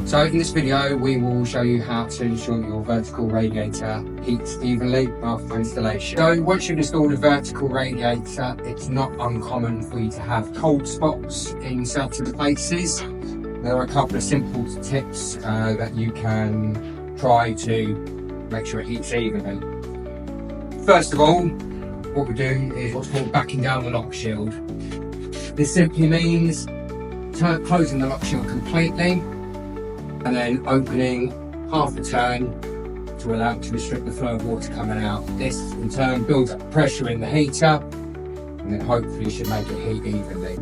So in this video we will show you how to ensure your vertical radiator heats evenly after installation. So once you've installed a vertical radiator, it's not uncommon for you to have cold spots in certain places. There are a couple of simple tips that you can try to make sure it heats evenly. First of all, what we're doing is what's called backing down the lock shield. This simply means closing the lock shield completely and then opening half the turn to allow it to restrict the flow of water coming out. This in turn builds up pressure in the heater and then hopefully should make it heat evenly.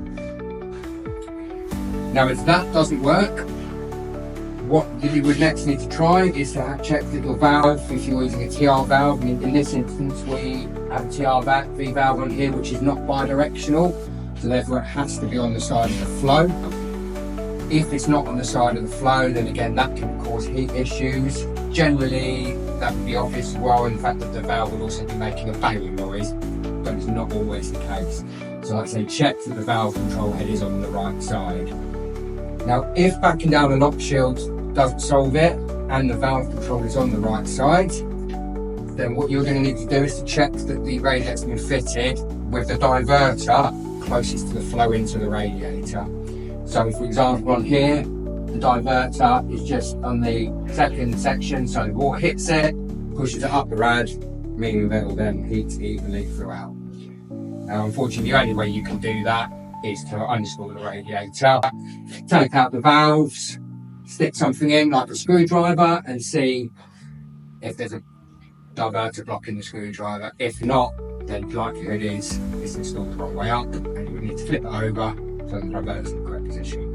Now if that doesn't work, what you would next need to try is to check that your valve, if you're using a TR valve, in this instance we have a TR valve on here which is not bi-directional, so therefore it has to be on the side of the flow. If it's not on the side of the flow, then again that can cause heat issues. Generally that would be obvious as well in the fact that the valve will also be making a banging noise, but it's not always the case. So like I say, check that the valve control head is on the right side. Now if backing down the lock shield doesn't solve it and the valve control is on the right side, then what you're going to need to do is to check that the radiator's been fitted with the diverter closest to the flow into the radiator. So for example on here, the diverter is just on the second section, so the water hits it, pushes it up the rad, meaning that it will then heat evenly throughout. Now unfortunately the only way you can do that is to uninstall the radiator, take out the valves, stick something in like a screwdriver and see if there's a diverter blocking the screwdriver. If not, then the likelihood is it's installed the wrong way up and you would need to flip it over so the diverter's in the correct position.